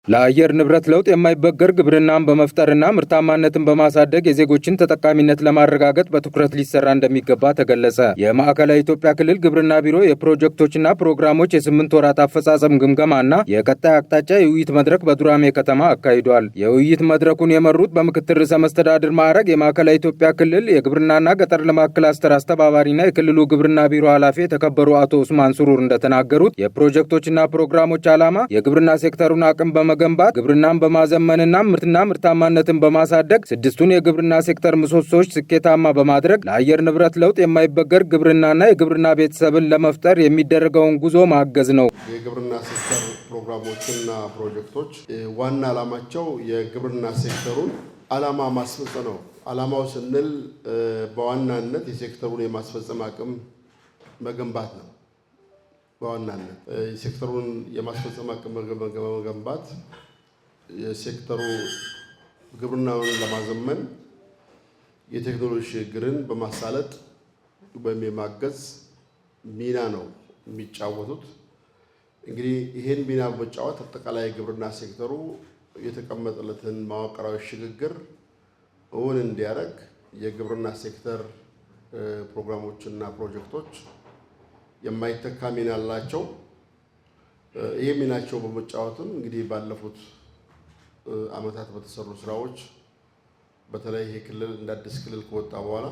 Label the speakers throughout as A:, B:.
A: ለአየር ንብረት ለውጥ የማይበገር ግብርናን በመፍጠርና ምርታማነትን በማሳደግ የዜጎችን ተጠቃሚነት ለማረጋገጥ በትኩረት ሊሰራ እንደሚገባ ተገለጸ። የማዕከላዊ ኢትዮጵያ ክልል ግብርና ቢሮ የፕሮጀክቶችና ፕሮግራሞች የ8 ወራት አፈጻጸም ግምገማና የቀጣይ አቅጣጫ የውይይት መድረክ በዱራሜ ከተማ አካሂዷል። የውይይት መድረኩን የመሩት በምክትል ርዕሰ መስተዳድር ማዕረግ የማዕከላዊ ኢትዮጵያ ክልል የግብርናና ገጠር ልማት ክላስተር አስተባባሪና የክልሉ ግብርና ቢሮ ኃላፊ የተከበሩ አቶ ኡስማን ሱሩር እንደተናገሩት የፕሮጀክቶችና ፕሮግራሞች ዓላማ የግብርና ሴክተሩን አቅም በመገንባት ግብርናን በማዘመንና ምርትና ምርታማነትን በማሳደግ ስድስቱን የግብርና ሴክተር ምሰሶዎች ስኬታማ በማድረግ ለአየር ንብረት ለውጥ የማይበገር ግብርናና የግብርና ቤተሰብን ለመፍጠር የሚደረገውን ጉዞ ማገዝ ነው።
B: የግብርና ሴክተር ፕሮግራሞችና ፕሮጀክቶች ዋና ዓላማቸው የግብርና ሴክተሩን ዓላማ ማስፈጸም ነው። ዓላማው ስንል በዋናነት የሴክተሩን የማስፈጸም አቅም መገንባት ነው። በዋናነት የሴክተሩን የማስፈጸም አቅም መገንባት የሴክተሩ ግብርናውን ለማዘመን የቴክኖሎጂ ሽግግርን በማሳለጥ ወይም የማገዝ ሚና ነው የሚጫወቱት። እንግዲህ ይሄን ሚና በመጫወት አጠቃላይ ግብርና ሴክተሩ የተቀመጠለትን መዋቅራዊ ሽግግር እውን እንዲያደርግ የግብርና ሴክተር ፕሮግራሞችና ፕሮጀክቶች የማይተካ ሚና አላቸው። ይሄ ሚናቸው በመጫወትም እንግዲህ ባለፉት ዓመታት በተሰሩ ስራዎች በተለይ ይሄ ክልል እንደ አዲስ ክልል ከወጣ በኋላ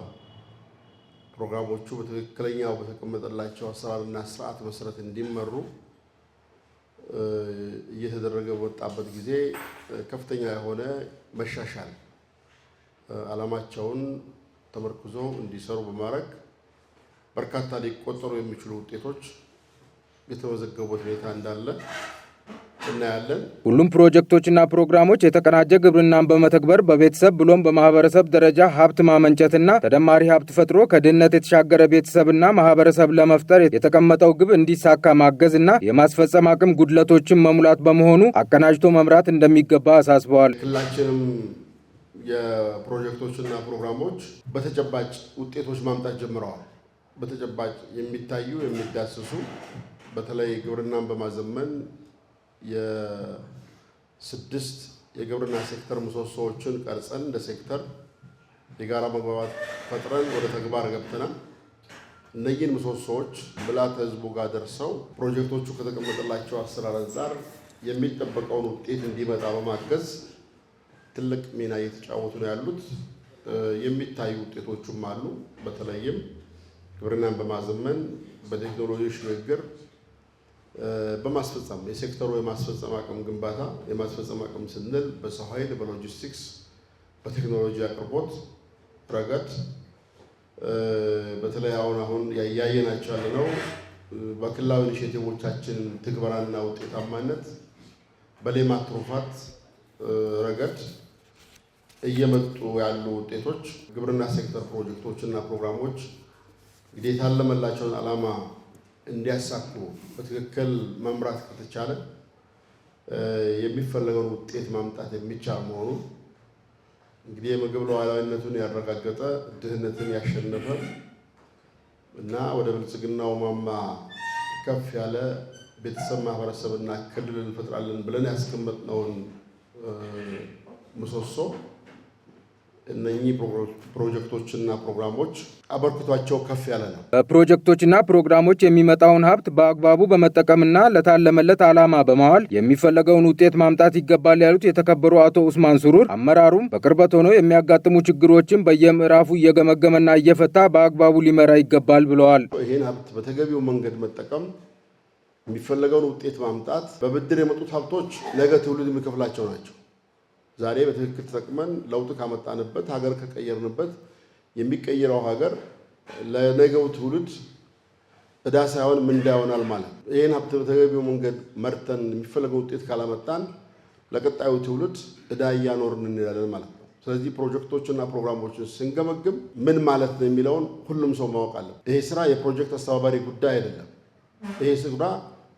B: ፕሮግራሞቹ በትክክለኛው በተቀመጠላቸው አሰራርና ስርዓት መሰረት እንዲመሩ እየተደረገ በወጣበት ጊዜ ከፍተኛ የሆነ መሻሻል ዓላማቸውን ተመርኩዞ እንዲሰሩ በማድረግ በርካታ ሊቆጠሩ የሚችሉ ውጤቶች የተመዘገቡበት ሁኔታ እንዳለ እናያለን።
A: ሁሉም ፕሮጀክቶችና ፕሮግራሞች የተቀናጀ ግብርናን በመተግበር በቤተሰብ ብሎም በማህበረሰብ ደረጃ ሀብት ማመንጨትና ተደማሪ ሀብት ፈጥሮ ከድህነት የተሻገረ ቤተሰብና ማህበረሰብ ለመፍጠር የተቀመጠው ግብ እንዲሳካ ማገዝና የማስፈጸም አቅም ጉድለቶችን መሙላት በመሆኑ አቀናጅቶ መምራት እንደሚገባ አሳስበዋል።
B: ክልላችንም የፕሮጀክቶችና ፕሮግራሞች በተጨባጭ ውጤቶች ማምጣት ጀምረዋል። በተጨባጭ የሚታዩ የሚዳሰሱ በተለይ ግብርናን በማዘመን የስድስት የግብርና ሴክተር ምሰሶዎችን ቀርጸን እንደ ሴክተር የጋራ መግባባት ፈጥረን ወደ ተግባር ገብተናል። እነዚህን ምሰሶዎች ምልዓተ ሕዝቡ ጋር ደርሰው ፕሮጀክቶቹ ከተቀመጠላቸው አሰራር አንጻር የሚጠበቀውን ውጤት እንዲመጣ በማገዝ ትልቅ ሚና እየተጫወቱ ነው ያሉት። የሚታዩ ውጤቶችም አሉ። በተለይም ግብርናን በማዘመን በቴክኖሎጂ ሽግግር በማስፈጸም የሴክተሩ የማስፈጸም አቅም ግንባታ የማስፈጸም አቅም ስንል በሰው ኃይል፣ በሎጂስቲክስ፣ በቴክኖሎጂ አቅርቦት ረገድ በተለይ አሁን ያያየናቸው ያለነው በክልላዊ ኢኒሼቲቮቻችን ትግበራና ውጤታማነት በሌማት ትሩፋት ረገድ እየመጡ ያሉ ውጤቶች ግብርና ሴክተር ፕሮጀክቶችና ፕሮግራሞች እንግዲህ የታለመላቸውን ዓላማ እንዲያሳኩ በትክክል መምራት ከተቻለ የሚፈለገውን ውጤት ማምጣት የሚቻል መሆኑ እንግዲህ የምግብ ሉዓላዊነቱን ያረጋገጠ ድህነትን ያሸነፈ እና ወደ ብልጽግናው ማማ ከፍ ያለ ቤተሰብ ማህበረሰብና ክልል እንፈጥራለን ብለን ያስቀመጥነውን ምሰሶ እነኚህ ፕሮጀክቶችና ፕሮግራሞች አበርክቷቸው ከፍ ያለ ነው።
A: በፕሮጀክቶችና ፕሮግራሞች የሚመጣውን ሀብት በአግባቡ በመጠቀምና ለታለመለት ዓላማ በማዋል የሚፈለገውን ውጤት ማምጣት ይገባል ያሉት የተከበሩ አቶ ኡስማን ሱሩር አመራሩም በቅርበት ሆኖ የሚያጋጥሙ ችግሮችን በየምዕራፉ እየገመገመና እየፈታ በአግባቡ ሊመራ ይገባል ብለዋል።
B: ይህን ሀብት በተገቢው መንገድ መጠቀም የሚፈለገውን ውጤት ማምጣት በብድር የመጡት ሀብቶች ነገ ትውልድ የሚከፍላቸው ናቸው። ዛሬ በትክክል ተጠቅመን ለውጥ ካመጣንበት ሀገር ከቀየርንበት የሚቀየረው ሀገር ለነገው ትውልድ ዕዳ ሳይሆን ምንዳ ይሆናል ማለት ነው። ይህን ሀብት በተገቢው መንገድ መርተን የሚፈለገው ውጤት ካላመጣን ለቀጣዩ ትውልድ ዕዳ እያኖርን እንሄዳለን ማለት ነው። ስለዚህ ፕሮጀክቶችና ፕሮግራሞችን ስንገመግም ምን ማለት ነው የሚለውን ሁሉም ሰው ማወቅ አለበት። ይሄ ስራ የፕሮጀክት አስተባባሪ ጉዳይ አይደለም። ይሄ ስራ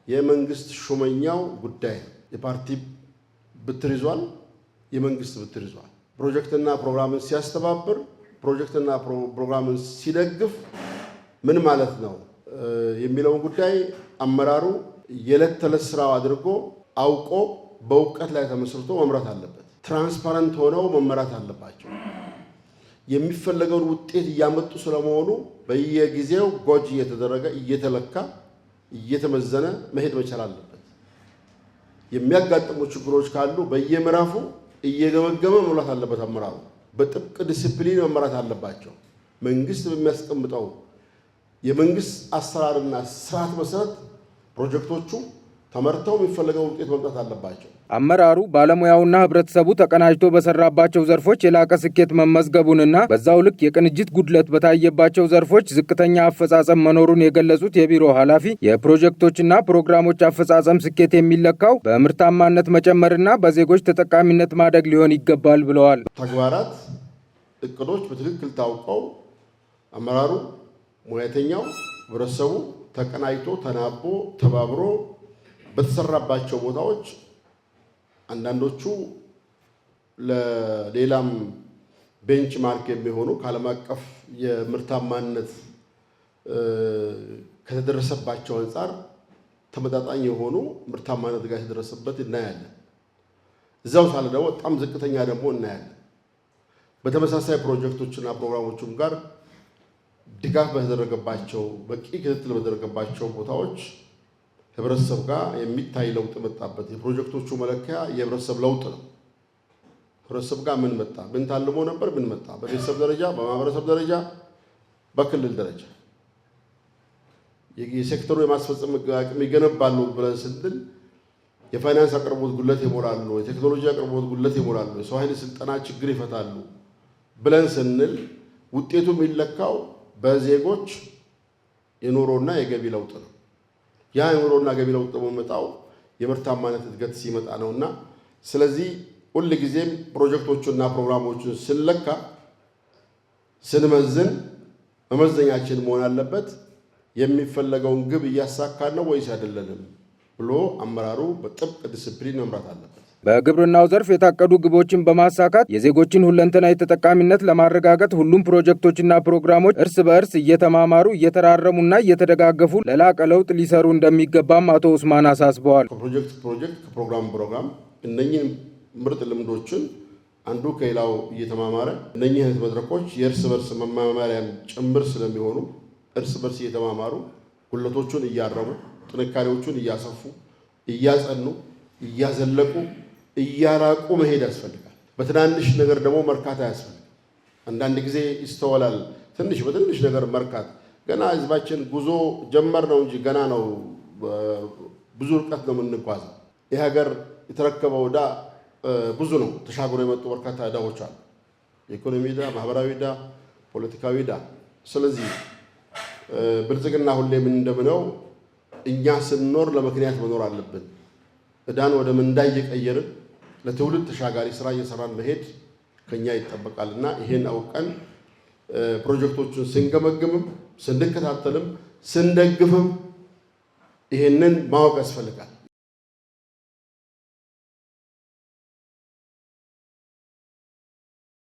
B: የመንግስት ሹመኛው ጉዳይ ነው። የፓርቲ ብትር ይዟል፣ የመንግስት ብትር ይዟል። ፕሮጀክትና ፕሮግራምን ሲያስተባብር፣ ፕሮጀክትና ፕሮግራምን ሲደግፍ ምን ማለት ነው የሚለውን ጉዳይ አመራሩ የዕለት ተዕለት ስራው አድርጎ አውቆ በእውቀት ላይ ተመስርቶ መምራት አለበት። ትራንስፓረንት ሆነው መመራት አለባቸው። የሚፈለገውን ውጤት እያመጡ ስለመሆኑ በየጊዜው ጎጅ እየተደረገ እየተለካ እየተመዘነ መሄድ መቻል አለበት። የሚያጋጥሙ ችግሮች ካሉ በየምዕራፉ እየገመገመ መሙላት አለበት። አመራሩ በጥብቅ ዲሲፕሊን መመራት አለባቸው። መንግስት በሚያስቀምጠው የመንግስት አሰራርና ስርዓት መሰረት ፕሮጀክቶቹ ተመርተው የሚፈለገው ውጤት መምጣት አለባቸው።
A: አመራሩ ባለሙያውና ህብረተሰቡ ተቀናጅቶ በሰራባቸው ዘርፎች የላቀ ስኬት መመዝገቡንና በዛው ልክ የቅንጅት ጉድለት በታየባቸው ዘርፎች ዝቅተኛ አፈጻጸም መኖሩን የገለጹት የቢሮ ኃላፊ የፕሮጀክቶችና ፕሮግራሞች አፈጻጸም ስኬት የሚለካው በምርታማነት መጨመርና በዜጎች ተጠቃሚነት ማደግ ሊሆን ይገባል ብለዋል።
B: ተግባራት፣ እቅዶች በትክክል ታውቀው አመራሩ፣ ሙያተኛው፣ ህብረተሰቡ ተቀናጅቶ ተናቦ ተባብሮ በተሰራባቸው ቦታዎች አንዳንዶቹ ለሌላም ቤንች ማርክ የሚሆኑ ከዓለም አቀፍ የምርታማነት ከተደረሰባቸው አንጻር ተመጣጣኝ የሆኑ ምርታማነት ጋር የተደረሰበት እናያለን። እዛው ሳለ ደግሞ በጣም ዝቅተኛ ደግሞ እናያለን። በተመሳሳይ ፕሮጀክቶችና ፕሮግራሞችም ጋር ድጋፍ በተደረገባቸው በቂ ክትትል በተደረገባቸው ቦታዎች ህብረተሰብ ጋር የሚታይ ለውጥ መጣበት። የፕሮጀክቶቹ መለኪያ የህብረተሰብ ለውጥ ነው። ህብረተሰብ ጋር ምን መጣ፣ ምን ታልሞ ነበር፣ ምን መጣ፣ በቤተሰብ ደረጃ፣ በማህበረሰብ ደረጃ፣ በክልል ደረጃ የሴክተሩ የማስፈጸም አቅም ይገነባሉ ብለን ስንል የፋይናንስ አቅርቦት ጉድለት ይሞላሉ፣ የቴክኖሎጂ አቅርቦት ጉድለት ይሞላሉ፣ የሰው ኃይል ስልጠና ችግር ይፈታሉ ብለን ስንል ውጤቱ የሚለካው በዜጎች የኑሮና የገቢ ለውጥ ነው። ያ የኑሮና ገቢ ለውጥ ደግሞ የሚመጣው የምርታማነት እድገት ሲመጣ ነውና ስለዚህ ሁል ጊዜም ፕሮጀክቶቹና ፕሮግራሞቹን ስንለካ ስንመዝን መመዘኛችን መሆን አለበት የሚፈለገውን ግብ እያሳካን ነው ወይስ አይደለንም ብሎ አመራሩ በጥብቅ ዲሲፕሊን መምራት አለበት።
A: በግብርናው ዘርፍ የታቀዱ ግቦችን በማሳካት የዜጎችን ሁለንተናዊ ተጠቃሚነት ለማረጋገጥ ሁሉም ፕሮጀክቶችና ፕሮግራሞች እርስ በእርስ እየተማማሩ እየተራረሙና እየተደጋገፉ ለላቀ ለውጥ ሊሰሩ እንደሚገባም አቶ ኡስማን አሳስበዋል።
B: ከፕሮጀክት ከፕሮግራም እነኚህ ምርጥ ልምዶችን አንዱ ከሌላው እየተማማረ እነኚህ አይነት መድረኮች የእርስ በርስ መማማሪያም ጭምር ስለሚሆኑ እርስ በርስ እየተማማሩ ጉድለቶቹን እያረሙ ጥንካሬዎቹን እያሰፉ እያጸኑ እያዘለቁ እያራቁ መሄድ ያስፈልጋል። በትናንሽ ነገር ደግሞ መርካት አያስፈልግም። አንዳንድ ጊዜ ይስተዋላል። በትንሽ ነገር መርካት ገና ህዝባችን ጉዞ ጀመር ነው እንጂ ገና ነው፣ ብዙ ርቀት ነው የምንጓዘው። ይህ ሀገር የተረከበው ዕዳ ብዙ ነው። ተሻግሮ የመጡ በርካታ ዕዳዎች አሉ። የኢኮኖሚ ዕዳ፣ ማህበራዊ ዕዳ፣ ፖለቲካዊ ዕዳ። ስለዚህ ብልጽግና ሁሌ ምን እንደምነው እኛ ስንኖር ለምክንያት መኖር አለብን። ዕዳን ወደ ምንዳ እየቀየርን ለትውልድ ተሻጋሪ ስራ እየሰራን መሄድ ከኛ ይጠበቃልና ይሄን አውቀን ፕሮጀክቶቹን ስንገመግምም ስንከታተልም ስንደግፍም ይሄንን ማወቅ ያስፈልጋል።